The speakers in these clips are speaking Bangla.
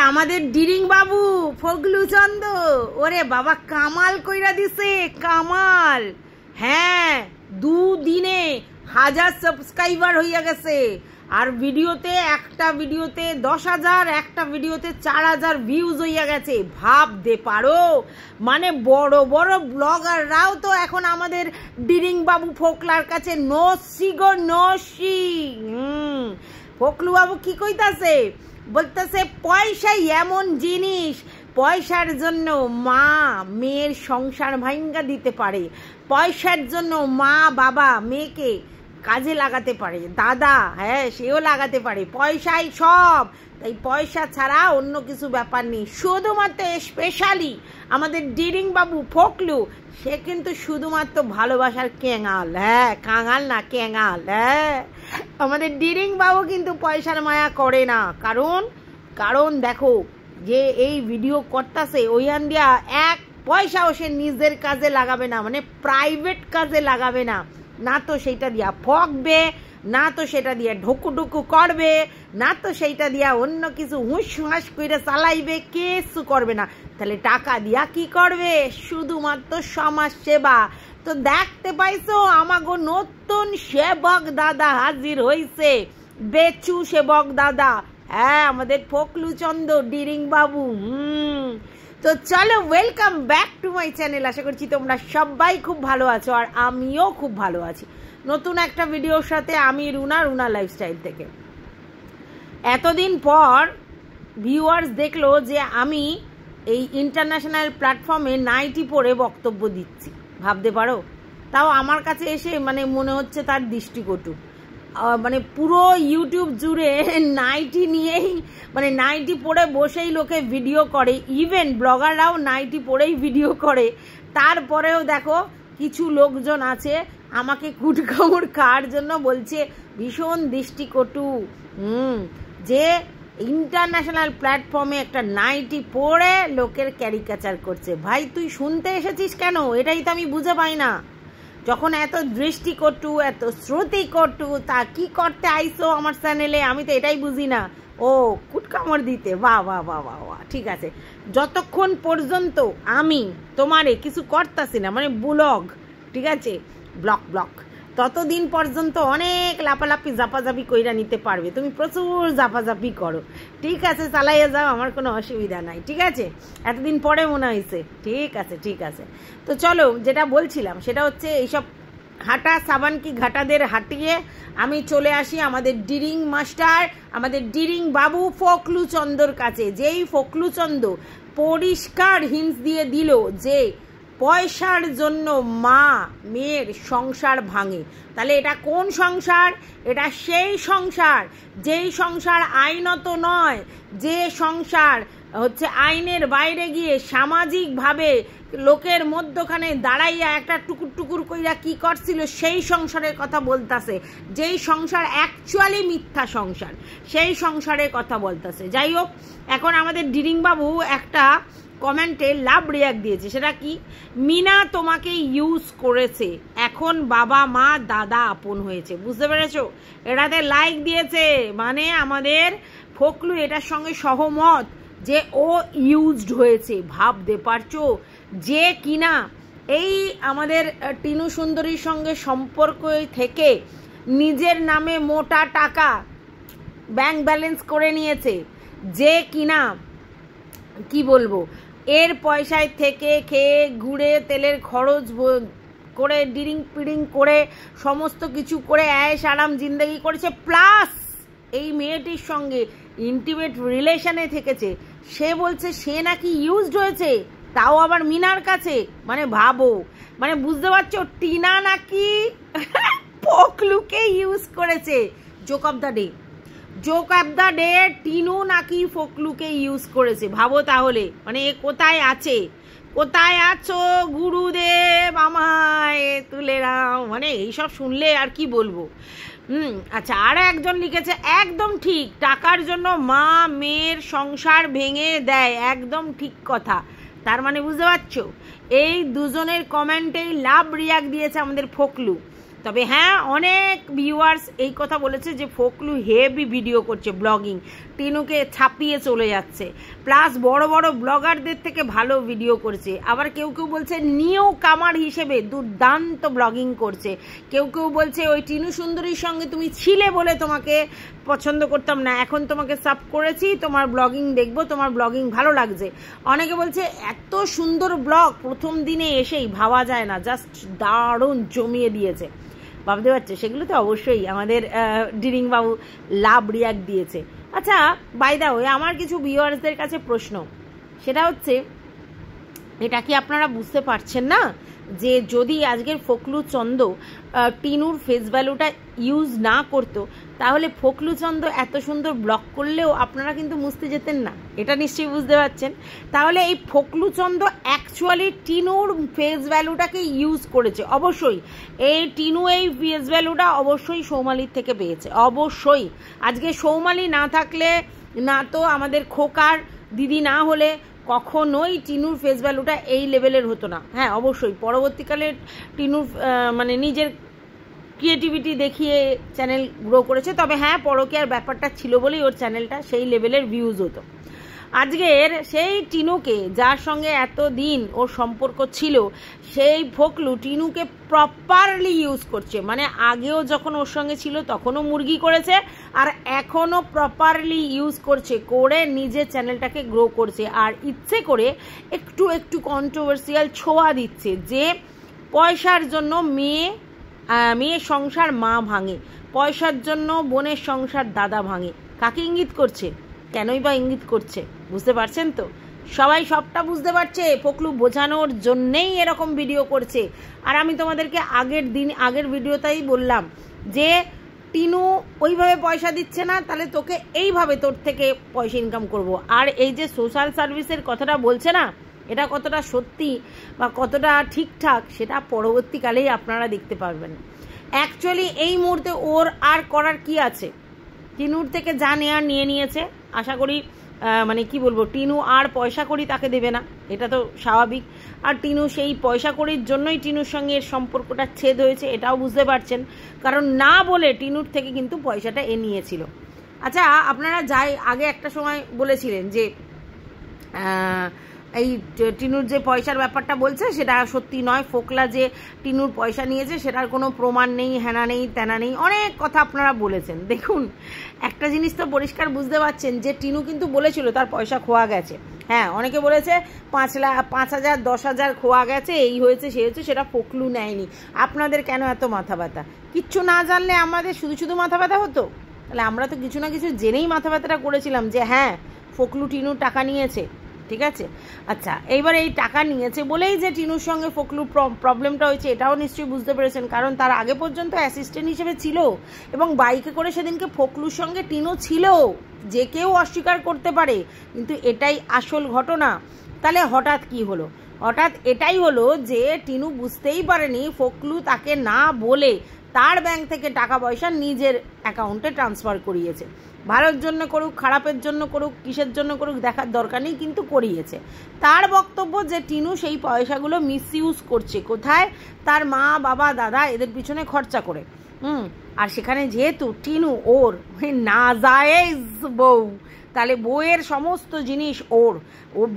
আমাদের ডিরিং বাবু ফগলু চন্দ ওরে বাবা কামাল কইরা দিছে কামাল। হ্যাঁ, দুদিনে 1000 সাবস্ক্রাইবার হইয়া গেছে। আর ভিডিওতে একটা ভিডিওতে 10,000, একটা ভিডিওতে 4,000 ভিউজ হইয়া গেছে। ভাবতে পারো, মানে বড় বড় ব্লগাররাও তো এখন আমাদের ডিরিং বাবু ফোকলার কাছে নসি গো নসি। ফোকলু বাবু কি কইতাছে, বলতেছে পয়সাই এমন জিনিস, পয়সার জন্য মা মেয়ের সংসার ভাঙ্গা দিতে পারে, পয়সার জন্য মা বাবা মেয়েকে কাজে লাগাতে পারে, দাদা হ্যাঁ সেও লাগাতে পারে, পয়সাই সব। তাই পয়সা ছাড়া অন্য কিছু ব্যাপার নেই। শুধুমাত্র স্পেশালি আমাদের ডিরিং বাবু ফোকলু, সে কিন্তু শুধুমাত্র ভালোবাসার কেঙাল। হ্যাঁ, কাঙাল না কেঙাল। হ্যাঁ, আমাদের ডিরিং বাবু কিন্তু পয়সার মায়া করে না। কারণ দেখো, যে এই ভিডিও করতেছে ওইখান দিয়া 1 পয়সাও সে নিজের কাজে লাগাবে না, মানে প্রাইভেট কাজে লাগাবে না। না তো সেইটা দিয়া ঠকবে, না তো সেটা দিয়া ঢুকু করবে, না তো সেইটা দিয়া অন্য কিছু হুঁস হাঁস করে চালাইবে, কিছু করবে না। তাহলে টাকা দিয়া কি করবে? শুধুমাত্র সমাজ সেবা। তো দেখতে পাইছো আমাগো নতুন সেবক দাদা হাজির হইছে, বেচু সেবক দাদা। হ্যাঁ, আমাদের ফোকলু চন্দ ডিরিং বাবু। তো চলো, welcome back to my channel. আশা করছি তোমরা সবাই খুব ভালো আছো, আর আমিও খুব ভালো আছি। নতুন একটা ভিডিওর সাথে আমি রুনা লাইফস্টাইল থেকে। এতদিন পর ভিউয়ার্স দেখলো যে আমি এই ইন্টারন্যাশনাল প্ল্যাটফর্মে নাইটি পরে বক্তব্য দিচ্ছি। ভাবতে পারো, তাও আমার কাছে এসে মানে মনে হচ্ছে তার দৃষ্টিকটু। মানে পুরো ইউটিউব জুড়ে নাইটি নিয়েই, মানে নাইটি পরে বসেই লোকে ভিডিও করে, ইভেন ব্লগাররাও নাইটি পরেই ভিডিও করে। তারপরেও দেখো কিছু লোকজন আছে আমাকে কুটকামড় খাওয়ার জন্য বলছে ভীষণ দৃষ্টিকটু, যে ইন্টারন্যাশনাল প্ল্যাটফর্মে একটা নাইটি পরে লোকের ক্যারিকেচার করছে। ভাই তুই শুনতে এসেছিস কেন? এটাই তো আমি বুঝে পাই না। যখন এত দৃষ্টিকটু, এত শ্রুতিকটু, তা কি করতে আইসো আমার চ্যানেলে? আমি তো এটাই বুঝি না। ও কুটকামড় দিতে, বাহ বাহ বাহ বাহ বাহ, ঠিক আছে। যতক্ষণ পর্যন্ত আমি তোমারে কিছু করতেছি না, মানে ব্লগ, ঠিক আছে, ব্লক, ততদিন পর্যন্ত অনেক লাপালাপি জাপাজাপি কইরা নিতে পারবে। তুমি প্রচুর জাপাজাপি করো, ঠিক আছে, চালাইয়া যাও, আমার কোনো অসুবিধা নাই, ঠিক আছে। এতদিন পরে মনে হয়েছে, ঠিক আছে। তো চলো, যেটা বলছিলাম সেটা হচ্ছে এইসব হাঁটা সাবান কি ঘাটাদের হাঁটিয়ে আমি চলে আসি আমাদের ডিরিং মাস্টার, আমাদের ডিরিং বাবু ফোকলু চন্দর কাছে। যেই ফোকলু চন্দ পরিষ্কার হিন্স দিয়ে দিল যে পয়সার জন্য মা মেয়ের সংসার ভাঙে। তাহলে এটা কোন সংসার? এটা সেই সংসার যেই সংসার আইনত নয়, যে সংসার হচ্ছে আইনের বাইরে গিয়ে সামাজিকভাবে লোকের মধ্যখানে দাঁড়াইয়া একটা টুকুর কইরা কি করছিল, সেই সংসারের কথা বলতাছে। যেই সংসার অ্যাকচুয়ালি মিথ্যা সংসার, সেই সংসারের কথা বলতাছে। যাই হোক, এখন আমাদের ডিরিং বাবু একটা কমেন্টে লাভ রিয়াক্ট দিয়েছে। সেটা কি? মিনা তোমাকে ইউজ করেছে, এখন বাবা মা দাদা আপন হয়েছে। বুঝতে পেরেছো? এটাতে লাইক দিয়েছে, মানে আমাদের ফোকলু এটার সঙ্গে সহমত যে ও ইউজড হয়েছে। ভাবতে পারছো, যে কিনা এই আমাদের টিনু সুন্দরীর সঙ্গে সম্পর্ক থেকে নিজের নামে মোটা টাকা ব্যাংক ব্যালেন্স করে নিয়েছে, যে কিনা কি বলবো, এর পয়সায় থেকে খেয়ে ঘুরে তেলের খরচ করে ডিরিং পিডিং করে সমস্ত কিছু করে আয়েশ আরাম জিন্দগি করেছে, প্লাস এই মেয়েটির সঙ্গে ইন্টিমেট রিলেশনে থেকেছে। সে বলছে সে নাকি ইউজড হয়েছে, তাও আবার মিনার কাছে। মানে ভাবো, মানে বুঝতে পারছো, টিনা নাকি ফোকলুকে ইউজ করেছে। Joke of the day Tinu নাকি ফোকলুকে ইউজ করেছে। ভাবো তাহলে, মানে এ কোথায় আছে? কোথায় আছো গুরুদেব, আমায় তুলে নাও। মানে এইসব শুনলে আর কি বলবো। আচ্ছা, আর একজন লিখেছে একদম ঠিক, টাকার জন্য মা মেয়ের সংসার ভেঙে দেয়, একদম ঠিক কথা। তার মানে বুঝতে পারছো, এই দুজনের কমেন্টেই লাভ রিয়াক্ট দিয়েছে আমাদের ফোকলু। তবে হ্যাঁ, অনেক ভিউয়ার্স এই কথা বলেছে যে ফোকলু হেভি ভিডিও করছে, ব্লগিং, টিনুকে ছাপিয়ে চলে যাচ্ছে, প্লাস বড় বড় ব্লগারদের থেকে ভালো ভিডিও করছে। আবার কেউ কেউ বলছে নিউ কামার হিসেবে দুর্দান্ত ব্লগিং করছে। কেউ কেউ বলছে ওই টিনু সুন্দরীর সঙ্গে তুমি ছিলে বলে তোমাকে পছন্দ করতাম না, এখন তোমাকে সাব করেছি, তোমার ব্লগিং দেখবো, তোমার ব্লগিং ভালো লাগছে। অনেকে বলছে এত সুন্দর ব্লগ প্রথম দিনে এসেই ভাবা যায় না, জাস্ট দারুণ জমিয়ে দিয়েছে। ভাবতে পারছে, সেগুলো তো অবশ্যই আমাদের ডিরিং বাবু লাভ রিয়াক্ট দিয়েছে। আচ্ছা, বাই দা ওয়ে, আমার কিছু ভিউয়ার্সদের কাছে প্রশ্ন, সেটা হচ্ছে এটা কি আপনারা বুঝতে পারছেন না যে যদি আজকের ফোকলু চন্দ টিনুর ফেস ভ্যালুটা ইউজ না করতো, তাহলে ফোকলু চন্দ এত সুন্দর ব্লগ করলেও আপনারা কিন্তু মুছতে যেতেন না, এটা নিশ্চয়ই বুঝতে পারছেন। তাহলে এই ফোকলু চন্দ অ্যাকচুয়ালি টিনুর ফেস ভ্যালুটাকে ইউজ করেছে। অবশ্যই এই টিনু এই ফেস ভ্যালুটা অবশ্যই সৌমালির থেকে পেয়েছে, অবশ্যই। আজকে সৌমালি না থাকলে, না তো আমাদের খোকার দিদি না হলে কখনোই টিনুর ফেস ভ্যালুটা এই লেভেলের হতো না। হ্যাঁ, অবশ্যই পরবর্তীকালে টিনুর মানে নিজের ক্রিয়েটিভিটি দেখিয়ে চ্যানেল গ্রো করেছে, তবে হ্যাঁ, পরকীয়ার ব্যাপারটা ছিল বলেই ওর চ্যানেলটা সেই লেভেলের ভিউজ হতো। আজকের সেই টিনুকে, যার সঙ্গে এতদিন ওর সম্পর্ক ছিল, সেই ফোকলু টিনুকে প্রপারলি ইউজ করছে। মানে আগেও যখন ওর সঙ্গে ছিল তখনও মুরগি করেছে, আর এখনও প্রপারলি ইউজ করছে, করে নিজের চ্যানেলটাকে গ্রো করছে। আর ইচ্ছে করে একটু একটু কন্ট্রোভার্সিয়াল ছোঁয়া দিচ্ছে যে পয়সার জন্য মেয়ে সংসার মা ভাঙে, পয়সার জন্য বোনের সংসার দাদা ভাঙে। কাকে ইঙ্গিত করছে? কেনই বা ইঙ্গিত করছে? বুঝতে পারছেন তো? সবাই সবটা বুঝতে পারছে, ফোকলু বোঝানোর জন্যেই এরকম ভিডিও করছে। আর আমি তোমাদেরকে আগের ভিডিওতেই বললাম যে টিনু ওইভাবে পয়সা দিচ্ছে না, তাহলে তোকে এইভাবে তোর থেকে পয়সা ইনকাম করব। আর এই যে সোশ্যাল সার্ভিসের কথাটা বলছে না, এটা কতটা সত্যি বা কতটা ঠিকঠাক সেটা পরবর্তীকালেই আপনারা দেখতে পারবেন। অ্যাকচুয়ালি এই মুহূর্তে ওর আর করার কি আছে? টিনুর থেকে যা নেওয়ার নিয়ে নিয়েছে। আশা করি মানে কি বলবো, টিনু আর পয়সা করি তাকে দেবে না, এটা তো স্বাভাবিক। আর টিনু সেই পয়সা করির জন্যই টিনুর সঙ্গে এর সম্পর্কটা ছেদ হয়েছে, এটাও বুঝতে পারছেন। কারণ না বলে টিনুর থেকে কিন্তু পয়সাটা এ নিয়েছিল। আচ্ছা, আপনারা যাই আগে একটা সময় বলেছিলেন যে এই টিনুর যে পয়সার ব্যাপারটা বলছে সেটা সত্যি নয়, ফোকলা যে টিনুর পয়সা নিয়েছে সেটার কোনো প্রমাণ নেই, হ্যানা নেই, তেনা নেই, অনেক কথা আপনারা বলেছেন। দেখুন, একটা জিনিস তো পরিষ্কার বুঝতে পারছেন যে টিনু কিন্তু বলেছিল তার পয়সা খোয়া গেছে। হ্যাঁ, অনেকে বলেছে 5,000 10,000 খোয়া গেছে, এই হয়েছে সে হয়েছে, সেটা ফোকলু নেয়নি। আপনাদের কেন এত মাথা ব্যথা? কিচ্ছু না জানলে আমাদের শুধু শুধু মাথা ব্যথা হতো? তাহলে আমরা তো কিছু না কিছু জেনেই মাথা ব্যথাটা করেছিলাম যে হ্যাঁ, ফোকলু টিনুর টাকা নিয়েছে, ঠিক আছে। আচ্ছা, এইবার এই টাকা নিয়েছে বলেই যে টিনুর সঙ্গে ফোকলু প্রবলেমটা হয়েছে, এটাও নিশ্চয়ই বুঝতে পেরেছেন। কারণ তার আগে পর্যন্ত অ্যাসিস্ট্যান্ট হিসেবে ছিল, এবং বাইকে করে সেদিনকে ফোকলুর সঙ্গে টিনু ছিল, যে কেউ অস্বীকার করতে পারে, কিন্তু এটাই আসল ঘটনা। তাহলে হঠাৎ কি হলো? হঠাৎ এটাই হলো যে টিনু বুঝতেই পারেনি ফোকলু তাকে না বলে তার ব্যাংক থেকে টাকা পয়সা নিজের অ্যাকাউন্টে ট্রান্সফার করিয়েছে। ভালোর জন্য করুক, খারাপের জন্য করুক, কিসের জন্য করুক, দেখার দরকার নেই, কিন্তু করিয়েছে। তার বক্তব্য যে টিনু সেই পয়সাগুলো মিসইউজ করছে, কোথায়? তার মা, বাবা, দাদা এদের পিছনে খরচা করে। আর সেখানে যেহেতু টিনু ওর নাজায়েজ বউ, তাহলে বইয়ের সমস্ত জিনিস ওর,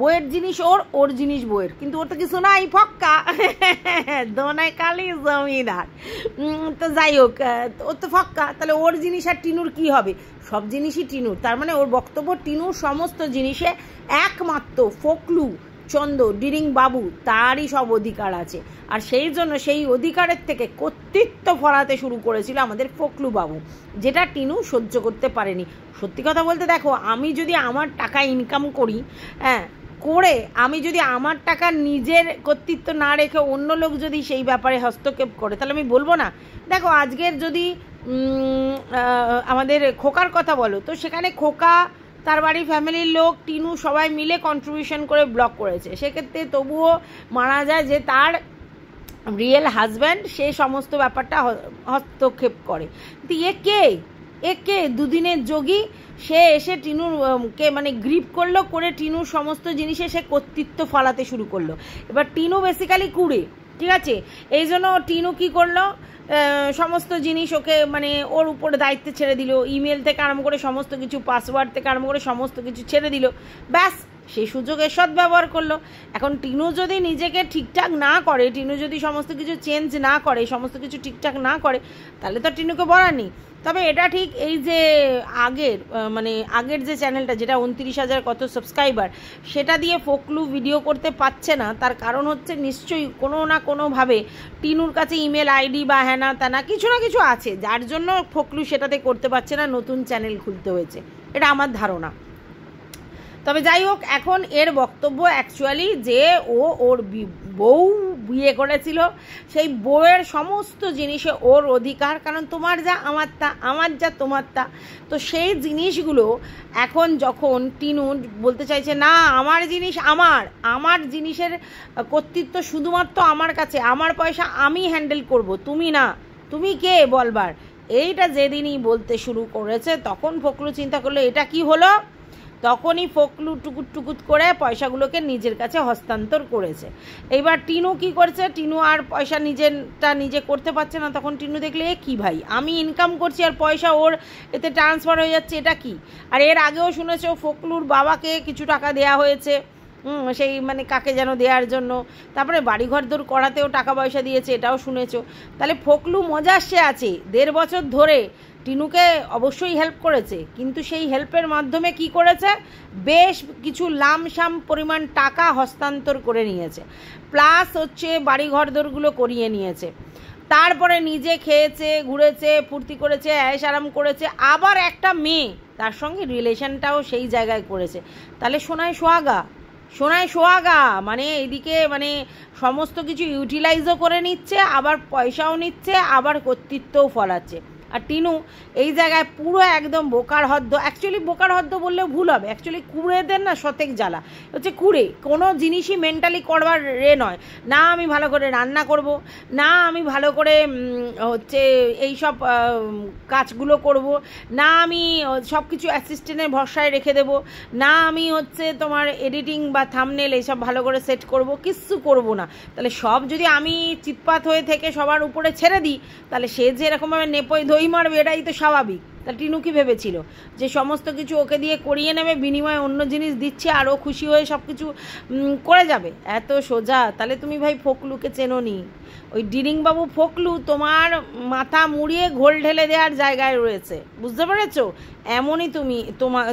বইয়ের জিনিস ওর জিনিস বইয়ের, কিন্তু ওর তো কিছু নাই, ফক্কা, দোনায় কালি জমিদার। তো যাই হোক, ওর তো ফক্কা, তাহলে ওর জিনিস আর টিনুর কি হবে? সব জিনিসই টিনুর। তার মানে ওর বক্তব্য টিনুর সমস্ত জিনিসে একমাত্র ফোকলু চন্দ, ডিরিং বাবু, তারই সব অধিকার আছে। আর সেই জন্য সেই অধিকারের থেকে কর্তৃত্ব ফলাতে শুরু করেছিল আমাদের ফোকলু বাবু, যেটা টিনু সহ্য করতে পারেনি। সত্যি কথা বলতে, দেখো, আমি যদি আমার টাকা ইনকাম করি, হ্যাঁ, করে আমি যদি আমার টাকা নিজের কর্তৃত্ব না রেখে অন্য লোক যদি সেই ব্যাপারে হস্তক্ষেপ করে, তাহলে আমি বলবো না? দেখো, আজকের যদি আমাদের খোকার কথা বলো, তো সেখানে খোকা, তার বাড়ির ফ্যামিলির লোক, টিনু সবাই মিলে কন্ট্রিবিউশন করে ব্লক করেছে। সেক্ষেত্রে তবুও মানা যায় যে তার রিয়েল হাজব্যান্ড সে সমস্ত ব্যাপারটা হস্তক্ষেপ করে। কিন্তু একে দুদিনের যোগী, সে এসে টিনুর কে মানে গ্রিপ করলো, করে টিনুর সমস্ত জিনিসে সে কর্তৃত্ব ফলাতে শুরু করলো। এবার টিনু বেসিক্যালি কুড়ে, ঠিক আছে। এই জন্য টিনু কী করলো, সমস্ত জিনিস ওকে মানে ওর উপরে দায়িত্বে ছেড়ে দিল, ইমেল থেকে আরম্ভ করে সমস্ত কিছু, পাসওয়ার্ড থেকে আরম্ভ করে সমস্ত কিছু ছেড়ে দিল। ব্যাস, সেই সুযোগের সদ্ব্যবহার করলো। এখন টিনু যদি নিজেকে ঠিকঠাক না করে, টিনু যদি সমস্ত কিছু চেঞ্জ না করে, সমস্ত কিছু ঠিকঠাক না করে, তাহলে তো টিনুকে বলার নেই। তবে এটা ঠিক, এই যে আগের যে চ্যানেলটা, যেটা 29,000 কত সাবস্ক্রাইবার, সেটা দিয়ে ফোকলু ভিডিও করতে পারছে না, তার কারণ হচ্ছে নিশ্চয়ই কোনো না কোনোভাবে টিনুর কাছে ইমেল আইডি বা হ্যানা ত্যানা কিছু না কিছু আছে, যার জন্য ফোকলু সেটাতে করতে পারছে না, নতুন চ্যানেল খুলতে হয়েছে, এটা আমার ধারণা। তবে যাই হোক, এখন এর বক্তব্য অ্যাকচুয়ালি যে ওর বউ বিয়ে করেছিল, সেই বউয়ের সমস্ত জিনিসে ওর অধিকার, কারণ তোমার যা আমার তা, আমার যা তোমার তা। তো সেই জিনিসগুলো এখন যখন টিনু বলতে চাইছে না, আমার জিনিস আমার জিনিসের কর্তৃত্ব শুধুমাত্র আমার কাছে, আমার পয়সা আমি হ্যান্ডেল করব, তুমি না, তুমি কে বলবার, এইটা যেদিনই বলতে শুরু করেছে, তখন ফোকলু চিন্তা করলো এটা কি হলো। তখনই ফোকলু টুকুট করে পয়সাগুলোকে নিজের কাছে হস্তান্তর করেছে। এইবার টিনু কি করছে, টিনু আর পয়সা নিজে করতে পারছে না। তখন টিনু দেখলে এ কী ভাই, আমি ইনকাম করছি আর পয়সা ওর এতে ট্রান্সফার হয়ে যাচ্ছে, এটা কি। আর এর আগেও শুনেছো ফোকলুর বাবাকে কিছু টাকা দেয়া হয়েছে, সেই মানে কাকে যেন দেওয়ার জন্য, তারপরে বাড়িঘর দূর করাতেও টাকা পয়সা দিয়েছে, এটাও শুনেছো। তাহলে ফোকলু মজার সে আছে, 1.5 বছর ধরে টিনুকে অবশ্যই হেল্প করেছে, কিন্তু সেই হেল্পের মাধ্যমে কি করেছে, বেশ কিছু লামসাম পরিমাণ টাকা হস্তান্তর করে নিয়েছে, প্লাস হচ্ছে বাড়িঘর দরগুলো করিয়ে নিয়েছে, তারপরে নিজে খেয়েছে, ঘুরেছে, ফুর্তি করেছে, আয়েশ আরাম করেছে, আবার একটা মেয়ে তার সঙ্গে রিলেশনটাও সেই জায়গায় করেছে। তাহলে সোনায় সোহাগা, মানে এইদিকে মানে সমস্ত কিছু ইউটিলাইজও করে নিচ্ছে, আবার পয়সাও নিচ্ছে, আবার কর্তৃত্বও ফলাচ্ছে। আর টিনু এই জায়গায় পুরো একদম বোকার হদ্দ, অ্যাকচুয়ালি বোকার হদ্দ বললেও ভুল হবে, অ্যাকচুয়ালি কুড়েদের না শতেক জ্বালা হচ্ছে, কুড়ে কোনো জিনিসই মেন্টালি করবার নয়, না আমি ভালো করে রান্না করব, না আমি ভালো করে হচ্ছে এই সব কাজগুলো করব, না আমি সব কিছু অ্যাসিস্ট্যান্টের ভরসায় রেখে দেব, না আমি হচ্ছে তোমার এডিটিং বা থাম্বনেল এইসব ভালো করে সেট করব, কিচ্ছু করব না। তাহলে সব যদি আমি চিৎপাত হয়ে থেকে সবার উপরে ছেড়ে দিই, তাহলে সে যে এরকমভাবে নেপোয় দই মারবে, এটাই তো স্বাভাবিক। তা টিনু কি ভেবেছিল যে সমস্ত কিছু ওকে দিয়ে করিয়ে নেবে, বিনিময়ে অন্য জিনিস দিচ্ছে আর ও খুশি হয়ে সব কিছু করে যাবে? এত সোজা? তাহলে তুমি ভাই ফোকলুকে চেনোনি, ওই ডিরিংবাবু ফোকলু তোমার মাথা মুড়িয়ে ঘোল ঢেলে দেওয়ার জায়গায় রয়েছে, বুঝতে পেরেছো? এমনই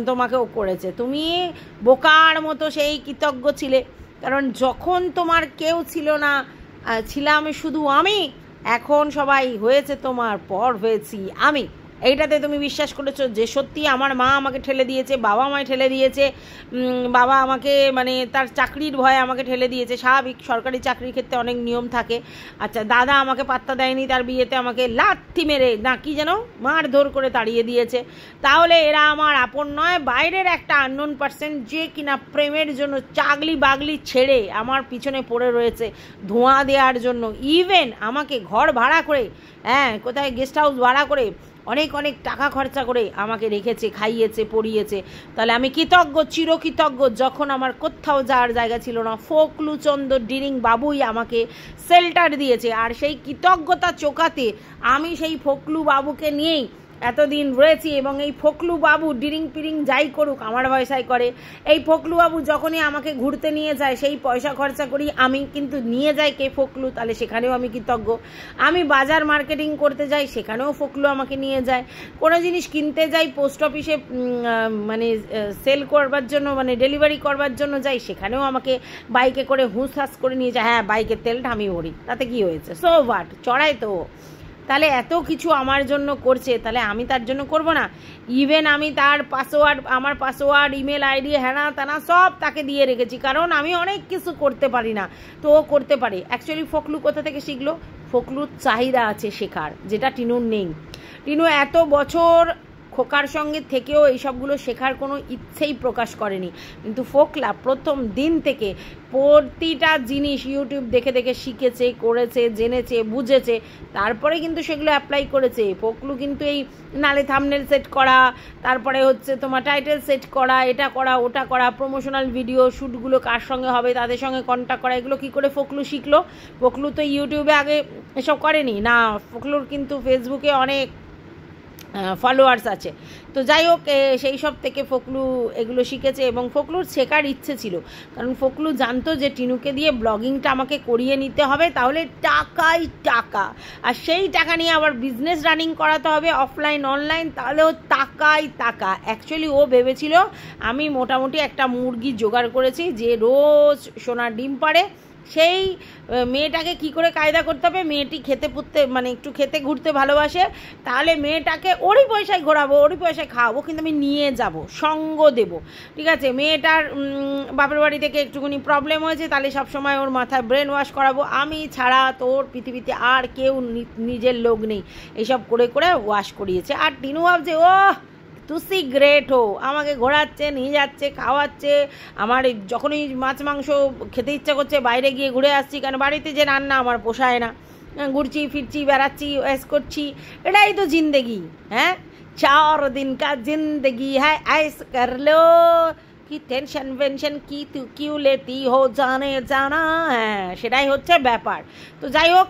তোমাকেও করেছে, তুমি বোকার মতো সেই কৃতজ্ঞ ছিলে, কারণ যখন তোমার কেউ ছিল না, ছিলাম শুধু আমি, এখন সবাই হয়েছে তোমার, পর হয়েছি আমি, এইটাতে তুমি বিশ্বাস করেছো যে সত্যি আমার মা আমাকে ঠেলে দিয়েছে, বাবা আমায় ঠেলে দিয়েছে, বাবা আমাকে মানে তার চাকরির ভয়ে আমাকে ঠেলে দিয়েছে, স্বাভাবিক, সরকারি চাকরির ক্ষেত্রে অনেক নিয়ম থাকে। আচ্ছা, দাদা আমাকে পাত্তা দেয়নি, তার বিয়েতে আমাকে লাথি মেরে না কি যেন মারধর করে তাড়িয়ে দিয়েছে, তাহলে এরা আমার আপন নয়, বাইরের একটা আননোন পার্সন যে কিনা প্রেমের জন্য চাগলি বাগলি ছেড়ে আমার পিছনে পড়ে রয়েছে ধোঁয়া দেওয়ার জন্য, ইভেন আমাকে ঘর ভাড়া করে, হ্যাঁ কোথায় গেস্ট হাউস ভাড়া করে অনেক অনেক টাকা খরচা করে আমাকে রেখেছে, খাইয়েছে, পড়িয়েছে। তাহলে আমি কৃতজ্ঞ, চিরকৃতজ্ঞ। যখন আমার কোথাও যাওয়ার জায়গা ছিল না, ফোকলুচন্দ্র ডিরিং বাবুই আমাকে শেল্টার দিয়েছে, আর সেই কৃতজ্ঞতা চোকাতে আমি সেই ফোকলু বাবুকে নিয়েই এতদিন রয়েছি। এবং এই ফোকলু বাবু ডিরিং পিরিং যাই করুক আমার পয়সায় করে, এই ফোকলু বাবু যখনই আমাকে ঘুরতে নিয়ে যায় সেই পয়সা খরচা করি আমি, কিন্তু নিয়ে যায় কে? ফোকলু। তাহলে সেখানেও আমি কৃতজ্ঞ। আমি বাজার মার্কেটিং করতে যাই, সেখানেও ফোকলু আমাকে নিয়ে যায়। কোনো জিনিস কিনতে যাই, পোস্ট অফিসে মানে সেল করবার জন্য, মানে ডেলিভারি করবার জন্য যাই, সেখানেও আমাকে বাইকে করে হুঁস হাস করে নিয়ে যায়। হ্যাঁ, বাইকের তেলটা আমি ভরি, তাতে কি হয়েছে? সো হোয়াট, চড়াই তো। তাহলে এত কিছু আমার জন্য করছে, তাহলে আমি তার জন্য করব না? ইভেন আমি তার পাসওয়ার্ড, আমার পাসওয়ার্ড, ইমেল আইডি, হ্যানা তানা সব তাকে দিয়ে রেখেছি, কারণ আমি অনেক কিছু করতে পারি না, তো ও করতে পারে। অ্যাকচুয়ালি ফোকলু কোথা থেকে শিখলো? ফোকলুর চাহিদা আছে শেখার, যেটা টিনুর নেই। টিনু এত বছর খোকার সঙ্গে থেকেও এইসবগুলো শেখার কোনো ইচ্ছেই প্রকাশ করেনি, কিন্তু ফোকলা প্রথম দিন থেকে প্রতিটা জিনিস ইউটিউব দেখে দেখে শিখেছে, করেছে, জেনেছে, বুঝেছে, তারপরে কিন্তু সেগুলো অ্যাপ্লাই করেছে। ফোকলু কিন্তু এই নালে থাম্বনেল সেট করা, তারপরে হচ্ছে তোমার টাইটেল সেট করা, এটা করা ওটা করা, প্রমোশনাল ভিডিও শ্যুটগুলো কার সঙ্গে হবে তাদের সঙ্গে কন্ট্যাক্ট করা, এগুলো কী করে ফোকলু শিখলো? ফোকলু তো ইউটিউবে আগে এসব করেনি না, ফোকলুর কিন্তু ফেসবুকে অনেক ফলোয়ার্স আছে। তো যাই হোক, সেই সব থেকে ফোকলু এগুলো শিখেছে এবং ফোকলুর শেখার ইচ্ছে ছিল, কারণ ফোকলু জানতো যে টিনুকে দিয়ে ব্লগিংটা আমাকে করিয়ে নিতে হবে, তাহলে টাকাই টাকা, আর সেই টাকা নিয়ে আবার বিজনেস রানিং করাতে হবে অফলাইন অনলাইন, তাহলেও টাকাই টাকা। অ্যাকচুয়ালি ও ভেবেছিল আমি মোটামুটি একটা মুরগি জোগাড় করেছি যে রোজ সোনার ডিম পাড়ে, সেই মেয়েটাকে কি করে কায়দা করতে হবে, মেয়েটি খেতে পুততে মানে একটু খেতে ঘুরতে ভালোবাসে, তাহলে মেয়েটাকে ওরই পয়সায় ঘোরাবো, ওরই পয়সায় খাওয়াবো, কিন্তু আমি নিয়ে যাব, সঙ্গ দেব, ঠিক আছে। মেয়েটার বাপের বাড়ি থেকে একটুখানি প্রবলেম হয়েছে, তাহলে সবসময় ওর মাথায় ব্রেন ওয়াশ করাবো, আমি ছাড়া তোর পৃথিবীতে আর কেউ নিজের লোক নেই, এইসব করে করে ওয়াশ করিয়েছে। আর টিনু ভাবছে ও তুসি গ্রেট হো, আমাকে ঘোরাচ্ছে, নিয়ে যাচ্ছে, খাওয়াচ্ছে, আমার যখনই মাছ মাংস খেতে ইচ্ছা করছে বাইরে গিয়ে ঘুরে আসছি, কারণ বাড়িতে যে রান্না আমার পোষায় না, ঘুরছি ফিরছি বেড়াচ্ছি ওয়েস করছি, এটাই তো জিন্দেগি। হ্যাঁ, 4 दिन का जिंदगी है ऐस कर लो কি টেনশন ভেনশন কি তু কিউ লেতি হো জানে জানা, হ্যাঁ সেটাই হচ্ছে ব্যাপার। তো যাই হোক,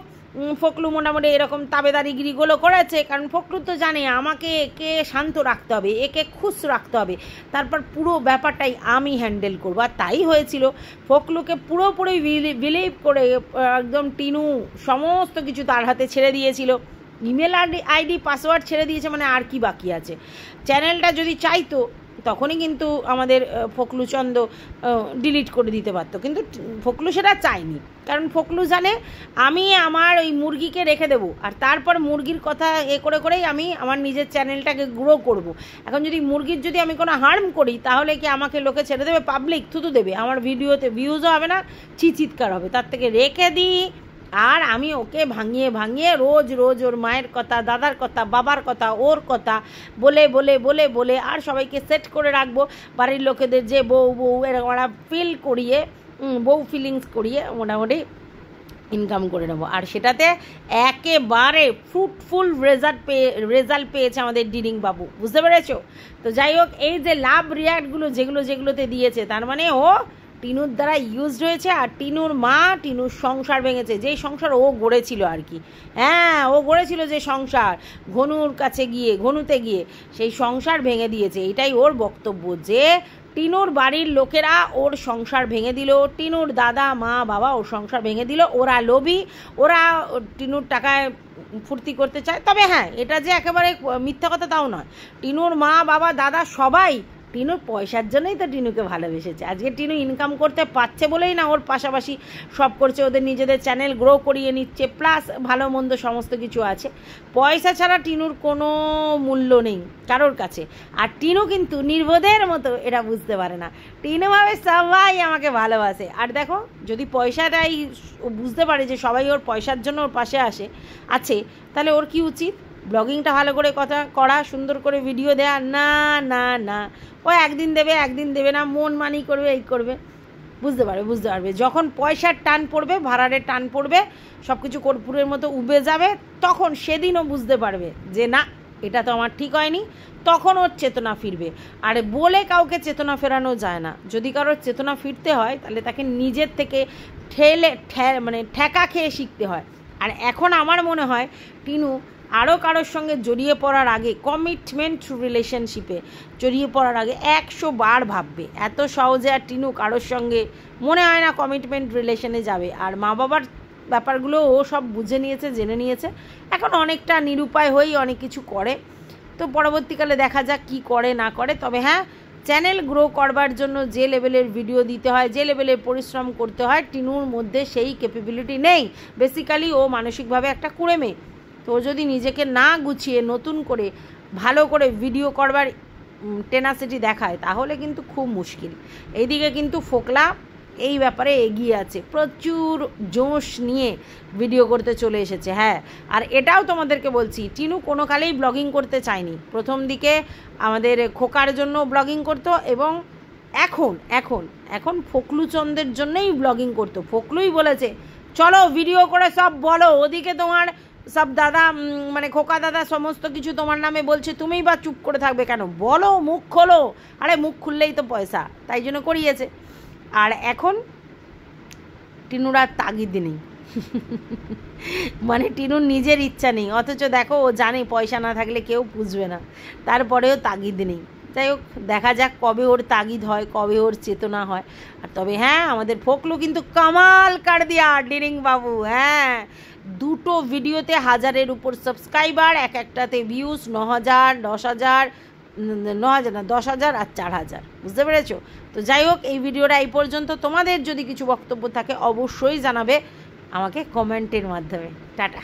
ফোকলু মোটামুটি এরকম তাবেদারিগিরিগুলো করেছে, কারণ ফোকলু তো জানে আমাকে একে শান্ত রাখতে হবে, একে খুশ রাখতে হবে, তারপর পুরো ব্যাপারটাই আমি হ্যান্ডেল করবো। আর তাই হয়েছিল, ফোকলুকে পুরোপুরি বিলিভ করে একদম টিনু সমস্ত কিছু তার হাতে ছেড়ে দিয়েছিল, ইমেল আইডি পাসওয়ার্ড ছেড়ে দিয়েছে, মানে আর কি বাকি আছে। চ্যানেলটা যদি চাইতো তখনই কিন্তু আমাদের ফোকলুচন্দ ডিলিট করে দিতে পারতো, কিন্তু ফোকলু সেটা চায়নি, কারণ ফোকলু জানে আমি আমার ওই মুরগিকে রেখে দেবো, আর তারপর মুরগির কথা করে করেই আমি আমার নিজের চ্যানেলটাকে গ্রো করব। এখন যদি মুরগির যদি আমি কোনো হার্ম করি, তাহলে কি আমাকে লোকে ছেড়ে দেবে? পাবলিক থুতু দেবে, আমার ভিডিওতে ভিউজও হবে না, চিৎকার হবে, তার থেকে রেখে দিই। আর আমি ওকে ভাঙিয়ে ভাঙিয়ে রোজ রোজ ওর মায়ের কথা, দাদার কথা, বাবার কথা, ওর কথা বলে বলে বলে বলে আর সবাইকে সেট করে রাখবো, বাড়ির লোকেদের যে বউ বউ এরকম ওরা ফিল করিয়ে, বউ ফিলিংস করিয়ে মোটামুটি ইনকাম করে নেবো। আর সেটাতে একেবারে ফ্রুটফুল রেজাল্ট পেয়েছে আমাদের ডিডিং বাবু, বুঝতে পেরেছো? তো যাই হোক, এই যে লাভ রিয়াক্টগুলো যেগুলোতে দিয়েছে, তার মানে ও টিনুর দ্বারা ইউজড হয়েছে, আর টিনুর মা টিনুর সংসার ভেঙেছে, যেই সংসার ও গড়েছিল আর কি। হ্যাঁ, ও গড়েছিল যে সংসার, ঘনুতে গিয়ে সেই সংসার ভেঙে দিয়েছে, এটাই ওর বক্তব্য, যে টিনুর বাড়ির লোকেরা ওর সংসার ভেঙে দিল, টিনুর দাদা মা বাবা ওর সংসার ভেঙে দিল, ওরা লোভী, ওরা টিনুর টাকায় ফুর্তি করতে চায়। তবে হ্যাঁ, এটা যে একেবারে মিথ্যা কথা তাও নয়, টিনুর মা বাবা দাদা সবাই টিনুর পয়সার জন্যই তো টিনুকে ভালোবেসেছে। আজকে টিনু ইনকাম করতে পারছে বলেই না ওর পাশাপাশি সব করছে, ওদের নিজেদের চ্যানেল গ্রো করিয়ে নিচ্ছে, প্লাস ভালো মন্দ সমস্ত কিছু আছে। পয়সা ছাড়া টিনুর কোনো মূল্য নেই কারোর কাছে, আর টিনু কিন্তু নির্বোধের মতো এটা বুঝতে পারে না। টিনু ভাবে সবাই আমাকে ভালোবাসে, আর দেখো যদি পয়সাটাই বুঝতে পারে যে সবাই ওর পয়সার জন্য ওর পাশে আছে, তাহলে ওর কি উচিত? ব্লগিংটা ভালো করে কথা করা, সুন্দর করে ভিডিও দেয়া? না না না, ও একদিন দেবে না, মন মানি করবে, এই করবে। বুঝতে পারবে যখন পয়সার টান পড়বে, ভাড়ারের টান পড়বে, সব কিছু কর্পূরের মতো উবে যাবে, তখন সেদিনও বুঝতে পারবে যে না, এটা তো আমার ঠিক হয়নি, তখন ওর চেতনা ফিরবে। আর বলে কাউকে চেতনা ফেরানো যায় না, যদি কারোর চেতনা ফিরতে হয় তাহলে তাকে নিজের থেকে ঠেকা খেয়ে শিখতে হয়। আর এখন আমার মনে হয় টিনু আরও কারোর সঙ্গে জড়িয়ে পড়ার আগে, কমিটমেন্ট রিলেশনশিপে জড়িয়ে পড়ার আগে 100 বার ভাববে। এত সহজে আর টিনু কারোর সঙ্গে মনে হয় না কমিটমেন্ট রিলেশনে যাবে। আর মা বাবার ব্যাপারগুলো ও সব বুঝে নিয়েছে, জেনে নিয়েছে, এখন অনেকটা নিরুপায় হয়েই অনেক কিছু করে। তো পরবর্তীকালে দেখা যাক কী করে না করে। তবে হ্যাঁ, চ্যানেল গ্রো করবার জন্য যে লেভেলের ভিডিও দিতে হয়, যে লেভেলের পরিশ্রম করতে হয়, টিনুর মধ্যে সেই ক্যাপাবিলিটি নেই। বেসিক্যালি ও মানসিকভাবে একটা কুঁড়ে মেয়ে। তো যদি নিজেকে না গুছিয়ে নতুন করে ভালো করে ভিডিও করবার টেনাসিটি দেখায়, তাহলে কিন্তু খুব মুশকিল। এইদিকে কিন্তু ফোকলা এই ব্যাপারে এগিয়ে আছে, প্রচুর জোশ নিয়ে ভিডিও করতে চলে এসেছে। হ্যাঁ, আর এটাও তোমাদেরকে বলছি, টিনু কোনো কালেই ব্লগিং করতে চায়নি। প্রথম দিকে আমাদের খোকার জন্য ব্লগিং করতো, এবং এখন এখন এখন ফকলুচন্দের জন্যই ব্লগিং করতো। ফকলুই বলেছে চলো ভিডিও করে সব বলো, ওদিকে তোমার সব দাদা মানে খোকা দাদা সমস্ত কিছু তোমার নামে বলছে, তুমিই বা চুপ করে থাকবে কেন, বলো, মুখ খোলো। আরে মুখ খুললেই তো পয়সা, তাই জন্য করিয়েছে। আর এখন টিনুর আর তাগিদ নেই, মানে টিনুর নিজের ইচ্ছা নেই, অথচ দেখো ও জানে পয়সা না থাকলে কেউ পুষবে না, তারপরেও তাগিদ নেই। যাই হোক, দেখা যাক কবে ওর তাগিদ হয়, কবে ওর চেতনা হয়। আর তবে হ্যাঁ, আমাদের ফকলু কিন্তু কামাল কার দিয়া ডিরিং বাবু। হ্যাঁ, দুটো ভিডিওতে 1000-এর উপর সাবস্ক্রাইবার, এক একটাতে ভিউজ 9000, 10,000, 9000 না 10,000 আর 4000, বুঝতে পেরেছো? তো যাই হোক, এই ভিডিওটা এই পর্যন্ত। তোমাদের যদি কিছু বক্তব্য থাকে অবশ্যই জানাবে আমাকে কমেন্টের মাধ্যমে। টাটা।